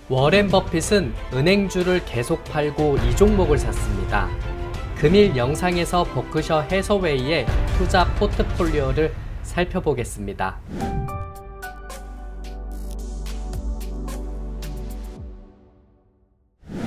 워렌 버핏은 은행주를 계속 팔고 이 종목을 샀습니다. 금일 영상에서 버크셔 해서웨이의 투자 포트폴리오를 살펴보겠습니다.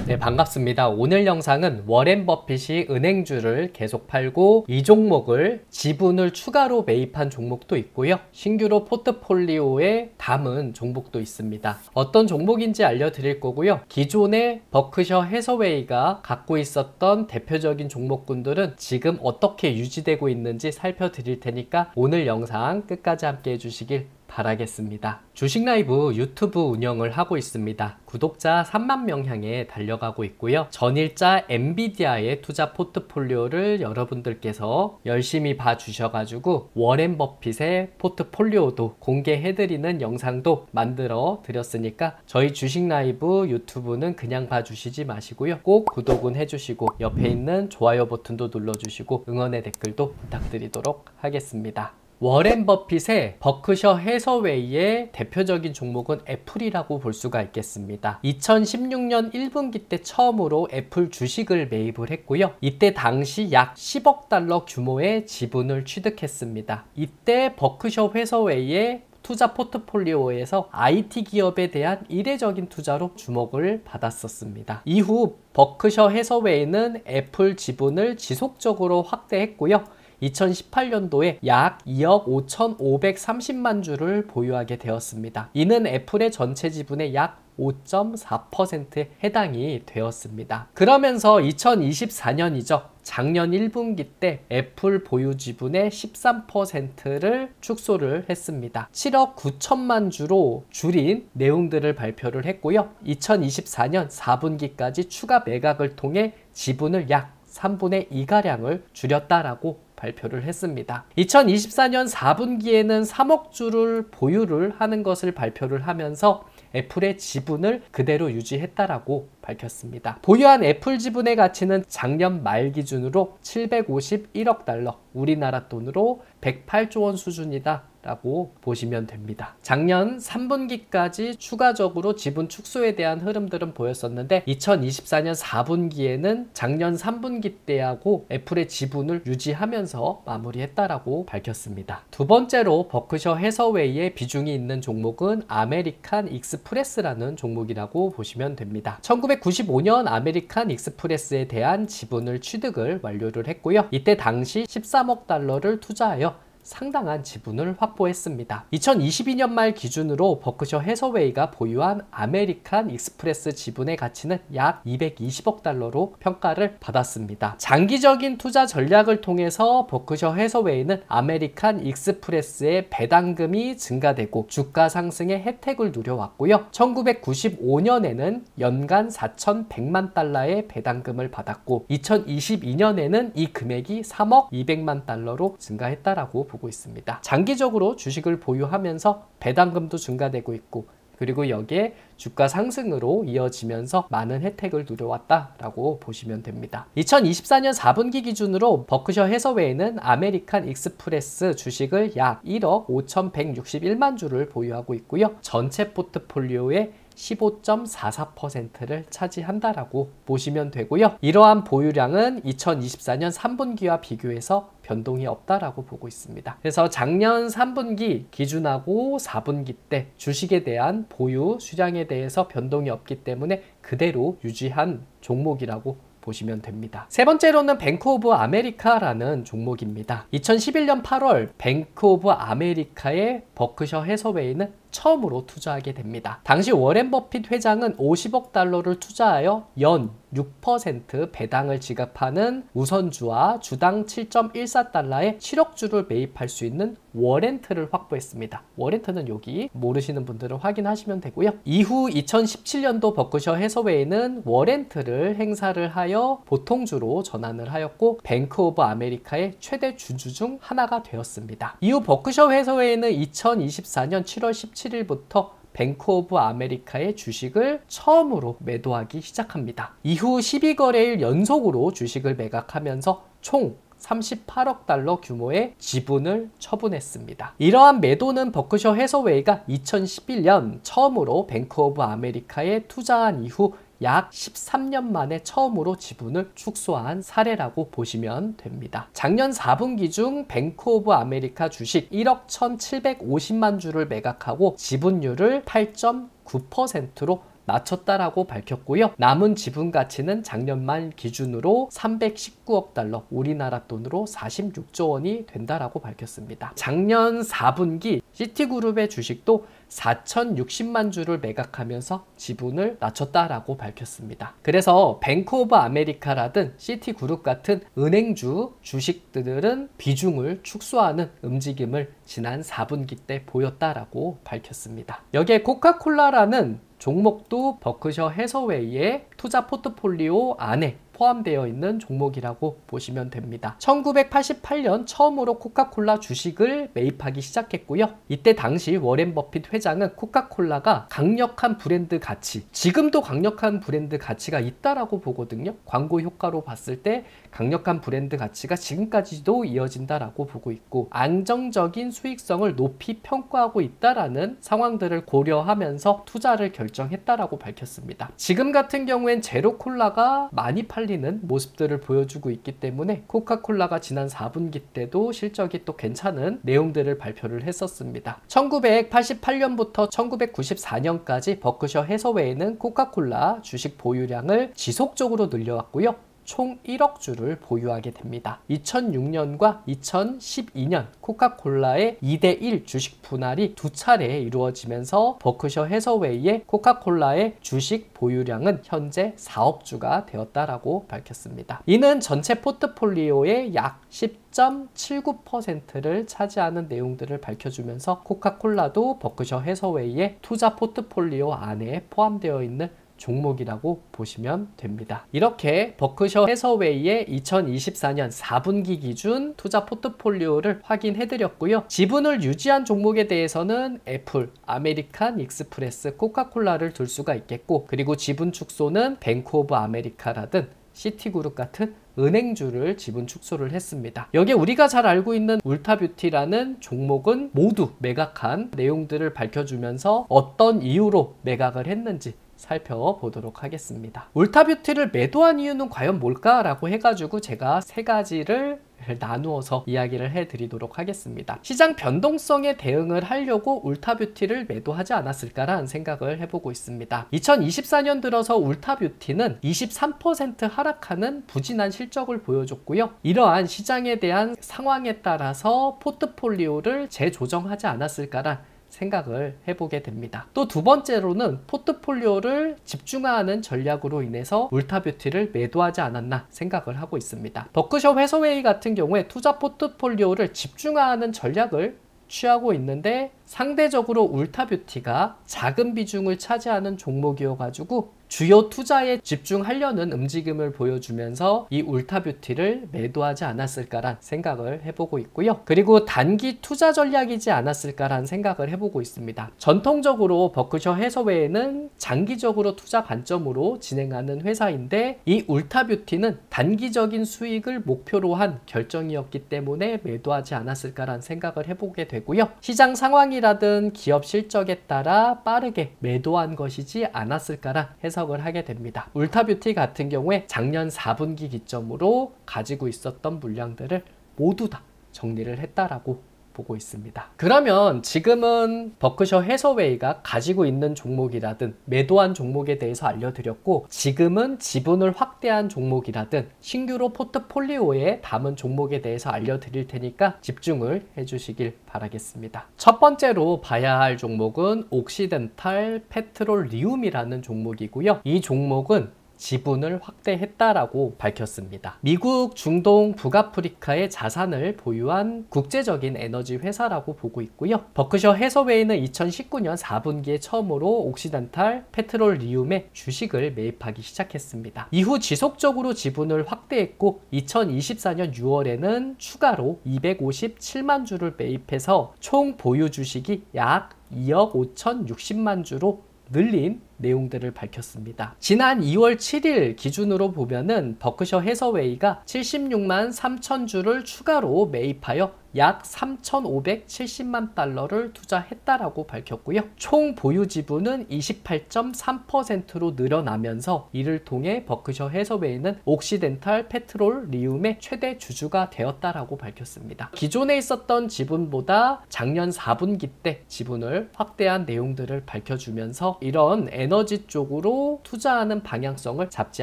네, 반갑습니다. 오늘 영상은 워렌 버핏이 은행주를 계속 팔고 이 종목을 지분을 추가로 매입한 종목도 있고요. 신규로 포트폴리오에 담은 종목도 있습니다. 어떤 종목인지 알려드릴 거고요. 기존의 버크셔 해서웨이가 갖고 있었던 대표적인 종목군들은 지금 어떻게 유지되고 있는지 살펴드릴 테니까 오늘 영상 끝까지 함께 해주시길 바라겠습니다. 주식라이브 유튜브 운영을 하고 있습니다. 구독자 3만 명 향해 달려가고 있고요. 전일자 엔비디아의 투자 포트폴리오를 여러분들께서 열심히 봐주셔가지고 워렌 버핏의 포트폴리오도 공개해드리는 영상도 만들어 드렸으니까 저희 주식라이브 유튜브는 그냥 봐주시지 마시고요. 꼭 구독은 해주시고 옆에 있는 좋아요 버튼도 눌러주시고 응원의 댓글도 부탁드리도록 하겠습니다. 워렌 버핏의 버크셔 해서웨이의 대표적인 종목은 애플이라고 볼 수가 있겠습니다. 2016년 1분기 때 처음으로 애플 주식을 매입을 했고요. 이때 당시 약 10억 달러 규모의 지분을 취득했습니다. 이때 버크셔 해서웨이의 투자 포트폴리오에서 IT 기업에 대한 이례적인 투자로 주목을 받았었습니다. 이후 버크셔 해서웨이는 애플 지분을 지속적으로 확대했고요. 2018년도에 약 2억 5,530만 주를 보유하게 되었습니다. 이는 애플의 전체 지분의 약 5.4%에 해당이 되었습니다. 그러면서 2024년이죠. 작년 1분기 때 애플 보유 지분의 13%를 축소를 했습니다. 7억 9천만 주로 줄인 내용들을 발표를 했고요. 2024년 4분기까지 추가 매각을 통해 지분을 약 3분의 2가량을 줄였다라고 발표를 했습니다. 2024년 4분기에는 3억 주를 보유를 하는 것을 발표를 하면서 애플의 지분을 그대로 유지했다라고 밝혔습니다. 보유한 애플 지분의 가치는 작년 말 기준으로 751억 달러, 우리나라 돈으로 108조 원 수준이다 라고 보시면 됩니다. 작년 3분기까지 추가적으로 지분 축소에 대한 흐름들은 보였었는데 2024년 4분기에는 작년 3분기 때하고 애플의 지분을 유지하면서 마무리했다라고 밝혔습니다. 두 번째로 버크셔 해서웨이의 비중이 있는 종목은 아메리칸 익스프레스라는 종목이라고 보시면 됩니다. 1995년 아메리칸 익스프레스에 대한 지분을 취득을 완료를 했고요. 이때 당시 13억 달러를 투자하여 상당한 지분을 확보했습니다. 2022년 말 기준으로 버크셔 해서웨이가 보유한 아메리칸 익스프레스 지분의 가치는 약 220억 달러로 평가를 받았습니다. 장기적인 투자 전략을 통해서 버크셔 해서웨이는 아메리칸 익스프레스의 배당금이 증가되고 주가 상승의 혜택을 누려왔고요. 1995년에는 연간 4,100만 달러의 배당금을 받았고 2022년에는 이 금액이 3억 200만 달러로 증가했다라고 보고 있습니다. 장기적으로 주식을 보유하면서 배당금도 증가되고 있고 그리고 여기에 주가 상승으로 이어지면서 많은 혜택을 누려왔다라고 보시면 됩니다. 2024년 4분기 기준으로 버크셔 해서웨이는 아메리칸 익스프레스 주식을 약 1억 5,161만 주를 보유하고 있고요. 전체 포트폴리오의 15.44%를 차지한다라고 보시면 되고요. 이러한 보유량은 2024년 3분기와 비교해서 변동이 없다라고 보고 있습니다. 그래서 작년 3분기 기준하고 4분기 때 주식에 대한 보유 수량에 대해서 변동이 없기 때문에 그대로 유지한 종목이라고 보시면 됩니다. 세 번째로는 뱅크 오브 아메리카라는 종목입니다. 2011년 8월 뱅크 오브 아메리카의 버크셔 해서웨이는 처음으로 투자하게 됩니다. 당시 워렌 버핏 회장은 50억 달러를 투자하여 연 6% 배당을 지급하는 우선주와 주당 7.14달러의 7억 주를 매입할 수 있는 워렌트를 확보했습니다. 워렌트는 여기 모르시는 분들은 확인하시면 되고요. 이후 2017년도 버크셔 해서웨이는 워렌트를 행사를 하여 보통주로 전환을 하였고 뱅크 오브 아메리카의 최대 주주 중 하나가 되었습니다. 이후 버크셔 해서웨이는 2024년 7월 17일부터 뱅크 오브 아메리카의 주식을 처음으로 매도하기 시작합니다. 이후 12거래일 연속으로 주식을 매각하면서 총 38억 달러 규모의 지분을 처분했습니다. 이러한 매도는 버크셔 해서웨이가 2011년 처음으로 뱅크 오브 아메리카에 투자한 이후 약 13년 만에 처음으로 지분을 축소한 사례라고 보시면 됩니다. 작년 4분기 중 뱅크 오브 아메리카 주식 1억 1,750만 주를 매각하고 지분율을 8.9%로 낮췄다라고 밝혔고요. 남은 지분 가치는 작년 말 기준으로 319억 달러, 우리나라 돈으로 46조 원이 된다라고 밝혔습니다. 작년 4분기 시티그룹의 주식도 4,060만 주를 매각하면서 지분을 낮췄다라고 밝혔습니다. 그래서 뱅크 오브 아메리카라든 시티그룹 같은 은행주 주식들은 비중을 축소하는 움직임을 지난 4분기 때 보였다라고 밝혔습니다. 여기에 코카콜라라는 종목도 버크셔 해서웨이의 투자 포트폴리오 안에 포함되어 있는 종목이라고 보시면 됩니다. 1988년 처음으로 코카콜라 주식을 매입하기 시작했고요. 이때 당시 워렌 버핏 회장은 코카콜라가 강력한 브랜드 가치, 지금도 강력한 브랜드 가치가 있다라고 보거든요. 광고 효과로 봤을 때 강력한 브랜드 가치가 지금까지도 이어진다라고 보고 있고, 안정적인 수익성을 높이 평가하고 있다라는 상황들을 고려하면서 투자를 결정했다라고 밝혔습니다. 지금 같은 경우엔 제로콜라가 많이 팔리는 모습들을 보여주고 있기 때문에 코카콜라가 지난 4분기 때도 실적이 또 괜찮은 내용들을 발표를 했었습니다. 1988년부터 1994년까지 버크셔 해서웨이는 코카콜라 주식 보유량을 지속적으로 늘려왔고요. 총 1억 주를 보유하게 됩니다. 2006년과 2012년 코카콜라의 2대1 주식 분할이 두 차례 이루어지면서 버크셔 해서웨이의 코카콜라의 주식 보유량은 현재 4억 주가 되었다라고 밝혔습니다. 이는 전체 포트폴리오의 약 10.79%를 차지하는 내용들을 밝혀주면서 코카콜라도 버크셔 해서웨이의 투자 포트폴리오 안에 포함되어 있는 종목이라고 보시면 됩니다. 이렇게 버크셔 해서웨이의 2024년 4분기 기준 투자 포트폴리오를 확인해 드렸고요. 지분을 유지한 종목에 대해서는 애플, 아메리칸 익스프레스, 코카콜라를 둘 수가 있겠고, 그리고 지분 축소는 뱅크 오브 아메리카라든 시티그룹 같은 은행주를 지분 축소를 했습니다. 여기에 우리가 잘 알고 있는 울타뷰티라는 종목은 모두 매각한 내용들을 밝혀주면서 어떤 이유로 매각을 했는지 살펴보도록 하겠습니다. 울타뷰티를 매도한 이유는 과연 뭘까라고 해가지고 제가 세 가지를 나누어서 이야기를 해드리도록 하겠습니다. 시장 변동성에 대응을 하려고 울타뷰티를 매도하지 않았을까라는 생각을 해보고 있습니다. 2024년 들어서 울타뷰티는 23% 하락하는 부진한 실적을 보여줬고요. 이러한 시장에 대한 상황에 따라서 포트폴리오를 재조정하지 않았을까라는 생각을 해보게 됩니다. 또 두 번째로는 포트폴리오를 집중화하는 전략으로 인해서 울타뷰티를 매도하지 않았나 생각을 하고 있습니다. 버크셔 해서웨이 같은 경우에 투자 포트폴리오를 집중화하는 전략을 취하고 있는데, 상대적으로 울타뷰티가 작은 비중을 차지하는 종목이어가지고 주요 투자에 집중하려는 움직임을 보여주면서 이 울타뷰티를 매도하지 않았을까란 생각을 해보고 있고요. 그리고 단기 투자 전략이지 않았을까란 생각을 해보고 있습니다. 전통적으로 버크셔 해서웨이는 장기적으로 투자 관점으로 진행하는 회사인데, 이 울타뷰티는 단기적인 수익을 목표로 한 결정이었기 때문에 매도하지 않았을까란 생각을 해보게 되고요. 시장 상황이라든 기업 실적에 따라 빠르게 매도한 것이지 않았을까란 해석을 하게 됩니다. 울타뷰티 같은 경우에 작년 4분기 기점으로 가지고 있었던 물량들을 모두 다 정리를 했다라고 보고 있습니다. 그러면 지금은 버크셔 해서웨이가 가지고 있는 종목이라든 매도한 종목에 대해서 알려드렸고, 지금은 지분을 확대한 종목이라든 신규로 포트폴리오에 담은 종목에 대해서 알려드릴 테니까 집중을 해주시길 바라겠습니다. 첫 번째로 봐야 할 종목은 옥시덴탈 페트롤리움이라는 종목이고요. 이 종목은 지분을 확대했다라고 밝혔습니다. 미국, 중동, 북아프리카의 자산을 보유한 국제적인 에너지 회사라고 보고 있고요. 버크셔 해서웨이는 2019년 4분기에 처음으로 옥시덴탈 페트롤리움의 주식을 매입하기 시작했습니다. 이후 지속적으로 지분을 확대했고 2024년 6월에는 추가로 257만 주를 매입해서 총 보유 주식이 약 2억 5,060만 주로 늘린 내용들을 밝혔습니다. 지난 2월 7일 기준으로 보면은 버크셔 해서웨이가 76만 3천 주를 추가로 매입하여 약 3,570만 달러를 투자했다라고 밝혔고요. 총 보유 지분은 28.3%로 늘어나면서 이를 통해 버크셔 해서웨이는 옥시덴탈 페트롤리움의 최대 주주가 되었다라고 밝혔습니다. 기존에 있었던 지분보다 작년 4분기 때 지분을 확대한 내용들을 밝혀주면서 이런 에너지 쪽으로 투자하는 방향성을 잡지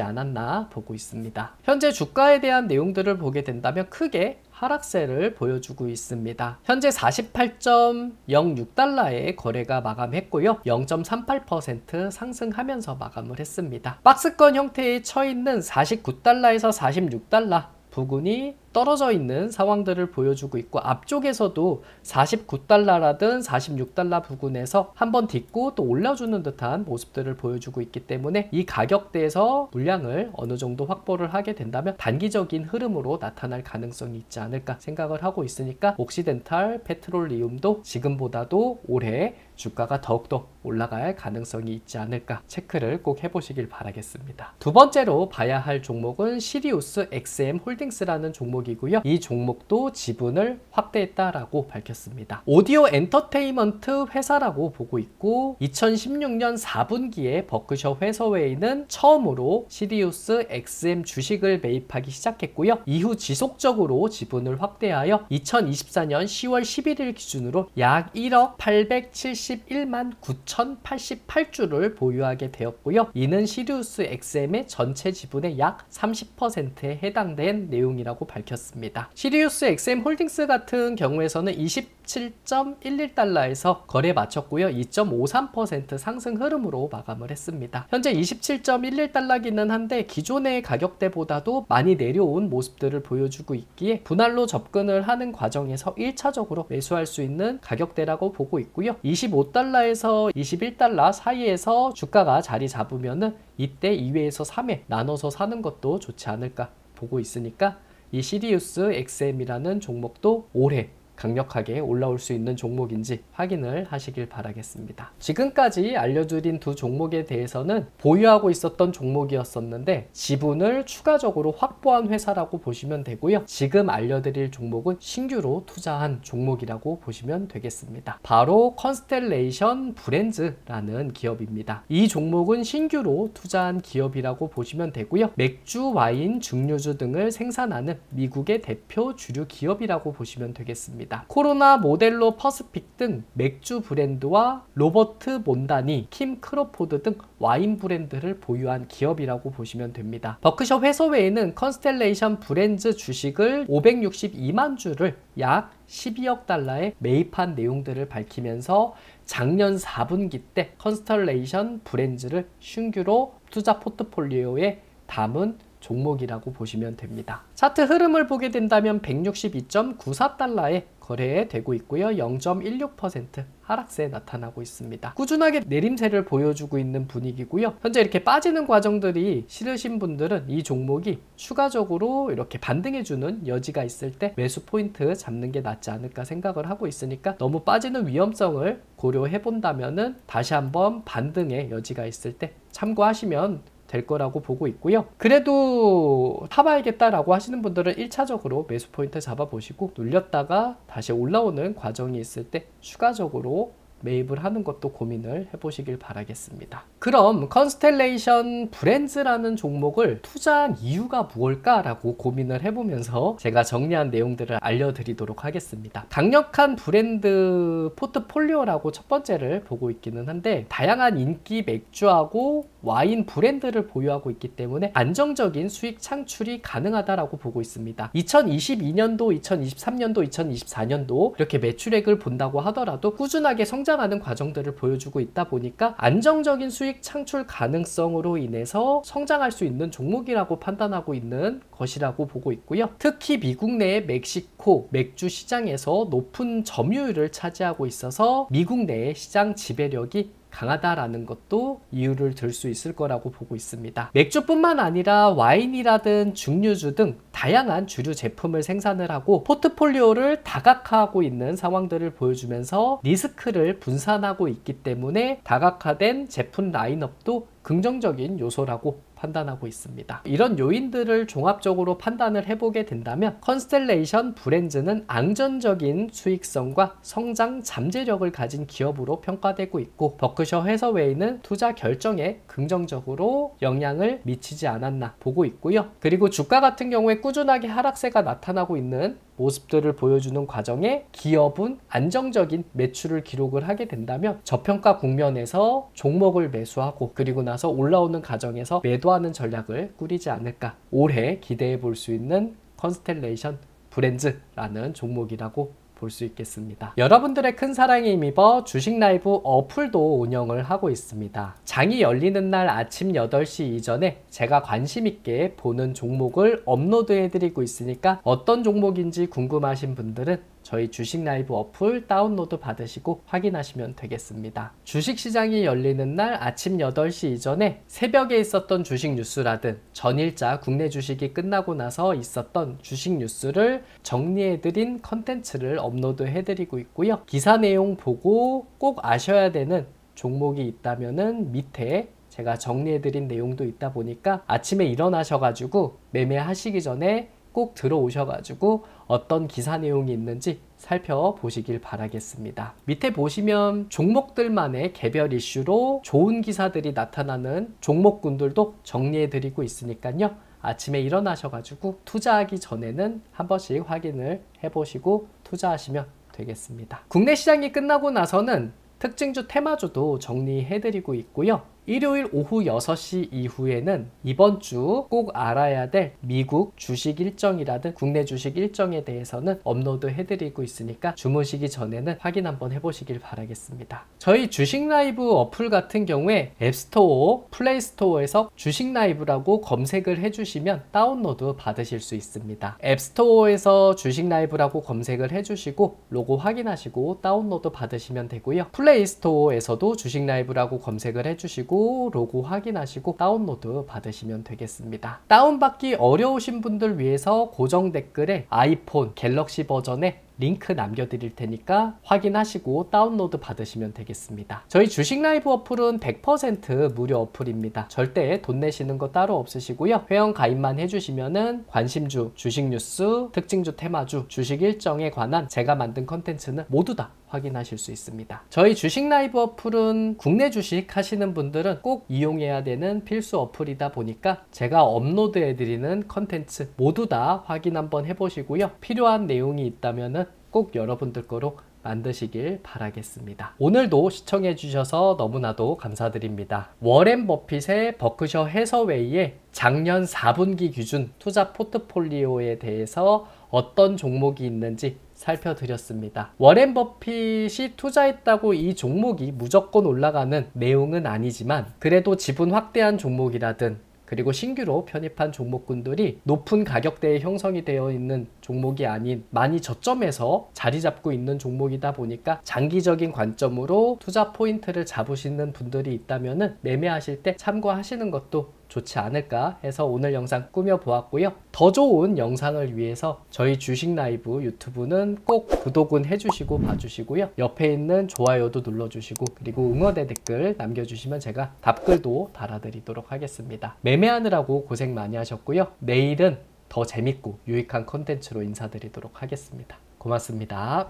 않았나 보고 있습니다. 현재 주가에 대한 내용들을 보게 된다면 크게 하락세를 보여주고 있습니다. 현재 48.06달러의 거래가 마감했고요. 0.38% 상승하면서 마감을 했습니다. 박스권 형태에 처있는 49달러에서 46달러 부근이 떨어져 있는 상황들을 보여주고 있고, 앞쪽에서도 49달러라든 46달러 부근에서 한번 딛고 또 올려주는 듯한 모습들을 보여주고 있기 때문에 이 가격대에서 물량을 어느 정도 확보를 하게 된다면 단기적인 흐름으로 나타날 가능성이 있지 않을까 생각을 하고 있으니까 옥시덴탈 페트롤리움도 지금보다도 올해 주가가 더욱더 올라갈 가능성이 있지 않을까 체크를 꼭 해보시길 바라겠습니다. 두 번째로 봐야 할 종목은 시리우스 XM 홀딩스라는 종목이고요. 이 종목도 지분을 확대했다라고 밝혔습니다. 오디오 엔터테인먼트 회사라고 보고 있고, 2016년 4분기에 버크셔 해서웨이는 처음으로 시리우스 XM 주식을 매입하기 시작했고요. 이후 지속적으로 지분을 확대하여 2024년 10월 11일 기준으로 약 1억 871만 9,088주를 보유하게 되었고요. 이는 시리우스 XM의 전체 지분의 약 30%에 해당된 내용이라고 밝혔습니다. 시리우스 XM 홀딩스 같은 경우에서는 27.11달러에서 거래 마쳤고요. 2.53% 상승 흐름으로 마감을 했습니다. 현재 27.11달러기는 한데 기존의 가격대보다도 많이 내려온 모습들을 보여주고 있기에 분할로 접근을 하는 과정에서 1차적으로 매수할 수 있는 가격대라고 보고 있고요. 25달러에서 21달러 사이에서 주가가 자리 잡으면은 이때 2회에서 3회 나눠서 사는 것도 좋지 않을까 보고 있으니까 이 시리우스 XM이라는 종목도 올해 강력하게 올라올 수 있는 종목인지 확인을 하시길 바라겠습니다. 지금까지 알려드린 두 종목에 대해서는 보유하고 있었던 종목이었었는데 지분을 추가적으로 확보한 회사라고 보시면 되고요. 지금 알려드릴 종목은 신규로 투자한 종목이라고 보시면 되겠습니다. 바로 컨스텔레이션 브랜즈라는 기업입니다. 이 종목은 신규로 투자한 기업이라고 보시면 되고요. 맥주, 와인, 증류주 등을 생산하는 미국의 대표 주류 기업이라고 보시면 되겠습니다. 코로나, 모델로, 퍼스픽 등 맥주 브랜드와 로버트 몬다니, 킴 크로포드 등 와인 브랜드를 보유한 기업이라고 보시면 됩니다. 버크셔 해서웨이는 컨스텔레이션 브랜즈 주식을 562만 주를 약 12억 달러에 매입한 내용들을 밝히면서 작년 4분기 때 컨스텔레이션 브랜즈를 신규로 투자 포트폴리오에 담은 종목이라고 보시면 됩니다. 차트 흐름을 보게 된다면 162.94달러에 거래되고 있고요. 0.16% 하락세 나타나고 있습니다. 꾸준하게 내림세를 보여주고 있는 분위기고요. 현재 이렇게 빠지는 과정들이 싫으신 분들은 이 종목이 추가적으로 이렇게 반등해주는 여지가 있을 때 매수 포인트 잡는 게 낫지 않을까 생각을 하고 있으니까 너무 빠지는 위험성을 고려해 본다면은 다시 한번 반등의 여지가 있을 때 참고하시면 될 거라고 보고 있고요. 그래도 타봐야겠다라고 하시는 분들은 1차적으로 매수 포인트 잡아보시고 눌렸다가 다시 올라오는 과정이 있을 때 추가적으로 매입을 하는 것도 고민을 해보시길 바라겠습니다. 그럼 컨스텔레이션 브랜즈라는 종목을 투자한 이유가 무엇일까라고 고민을 해보면서 제가 정리한 내용들을 알려드리도록 하겠습니다. 강력한 브랜드 포트폴리오라고 첫 번째를 보고 있기는 한데 다양한 인기 맥주하고 와인 브랜드를 보유하고 있기 때문에 안정적인 수익 창출이 가능하다라고 보고 있습니다. 2022년도, 2023년도, 2024년도 이렇게 매출액을 본다고 하더라도 꾸준하게 성장하는 과정들을 보여주고 있다 보니까 안정적인 수익 창출 가능성으로 인해서 성장할 수 있는 종목이라고 판단하고 있는 것이라고 보고 있고요. 특히 미국 내의 멕시코 맥주 시장에서 높은 점유율을 차지하고 있어서 미국 내의 시장 지배력이 강하다라는 것도 이유를 들 수 있을 거라고 보고 있습니다. 맥주뿐만 아니라 와인이라든 증류주 등 다양한 주류 제품을 생산을 하고 포트폴리오를 다각화하고 있는 상황들을 보여주면서 리스크를 분산하고 있기 때문에 다각화된 제품 라인업도 긍정적인 요소라고 판단하고 있습니다. 이런 요인들을 종합적으로 판단을 해보게 된다면 컨스텔레이션 브랜드는 안정적인 수익성과 성장 잠재력을 가진 기업으로 평가되고 있고, 버크셔 해서웨이는 투자 결정에 긍정적으로 영향을 미치지 않았나 보고 있고요. 그리고 주가 같은 경우에 꾸준하게 하락세가 나타나고 있는 모습들을 보여주는 과정에 기업은 안정적인 매출을 기록을 하게 된다면 저평가 국면에서 종목을 매수하고 그리고 나서 올라오는 과정에서 매도하는 전략을 꾸리지 않을까, 올해 기대해 볼 수 있는 컨스텔레이션 브랜드라는 종목이라고 볼 수 있겠습니다. 여러분들의 큰 사랑에 힘입어 주식 라이브 어플도 운영을 하고 있습니다. 장이 열리는 날 아침 8시 이전에 제가 관심 있게 보는 종목을 업로드해 드리고 있으니까 어떤 종목인지 궁금하신 분들은 저희 주식 라이브 어플 다운로드 받으시고 확인하시면 되겠습니다. 주식시장이 열리는 날 아침 8시 이전에 새벽에 있었던 주식 뉴스라든 전일자 국내 주식이 끝나고 나서 있었던 주식 뉴스를 정리해드린 컨텐츠를 업로드해드리고 있고요. 기사 내용 보고 꼭 아셔야 되는 종목이 있다면은 밑에 제가 정리해드린 내용도 있다 보니까 아침에 일어나셔가지고 매매하시기 전에 꼭 들어오셔가지고 어떤 기사 내용이 있는지 살펴보시길 바라겠습니다. 밑에 보시면 종목들만의 개별 이슈로 좋은 기사들이 나타나는 종목군들도 정리해드리고 있으니까요. 아침에 일어나셔가지고 투자하기 전에는 한 번씩 확인을 해보시고 투자하시면 되겠습니다. 국내 시장이 끝나고 나서는 특징주 테마주도 정리해드리고 있고요. 일요일 오후 6시 이후에는 이번 주 꼭 알아야 될 미국 주식 일정이라든 국내 주식 일정에 대해서는 업로드 해드리고 있으니까 주무시기 전에는 확인 한번 해보시길 바라겠습니다. 저희 주식 라이브 어플 같은 경우에 앱스토어, 플레이스토어에서 주식 라이브라고 검색을 해주시면 다운로드 받으실 수 있습니다. 앱스토어에서 주식 라이브라고 검색을 해주시고 로고 확인하시고 다운로드 받으시면 되고요. 플레이스토어에서도 주식 라이브라고 검색을 해주시고 로고 확인하시고 다운로드 받으시면 되겠습니다. 다운받기 어려우신 분들 위해서 고정 댓글에 아이폰 갤럭시 버전의 링크 남겨드릴 테니까 확인하시고 다운로드 받으시면 되겠습니다. 저희 주식 라이브 어플은 100% 무료 어플입니다. 절대 돈 내시는 거 따로 없으시고요. 회원 가입만 해주시면은 관심주, 주식 뉴스, 특징주 테마주, 주식 일정에 관한 제가 만든 컨텐츠는 모두 다 확인하실 수 있습니다. 저희 주식 라이브 어플은 국내 주식 하시는 분들은 꼭 이용해야 되는 필수 어플이다 보니까 제가 업로드해드리는 컨텐츠 모두 다 확인 한번 해보시고요. 필요한 내용이 있다면은 꼭 여러분들 거로 만드시길 바라겠습니다. 오늘도 시청해 주셔서 너무나도 감사드립니다. 워렌 버핏의 버크셔 해서웨이의 작년 4분기 기준 투자 포트폴리오에 대해서 어떤 종목이 있는지 살펴드렸습니다. 워렌 버핏이 투자했다고 이 종목이 무조건 올라가는 내용은 아니지만 그래도 지분 확대한 종목이라든 그리고 신규로 편입한 종목군들이 높은 가격대에 형성이 되어 있는 종목이 아닌 많이 저점에서 자리 잡고 있는 종목이다 보니까 장기적인 관점으로 투자 포인트를 잡으시는 분들이 있다면 매매하실 때 참고하시는 것도 좋지 않을까 해서 오늘 영상 꾸며보았고요. 더 좋은 영상을 위해서 저희 주식 라이브 유튜브는 꼭 구독은 해주시고 봐주시고요. 옆에 있는 좋아요도 눌러주시고 그리고 응원의 댓글 남겨주시면 제가 답글도 달아드리도록 하겠습니다. 매매하느라고 고생 많이 하셨고요. 내일은 더 재밌고 유익한 컨텐츠로 인사드리도록 하겠습니다. 고맙습니다.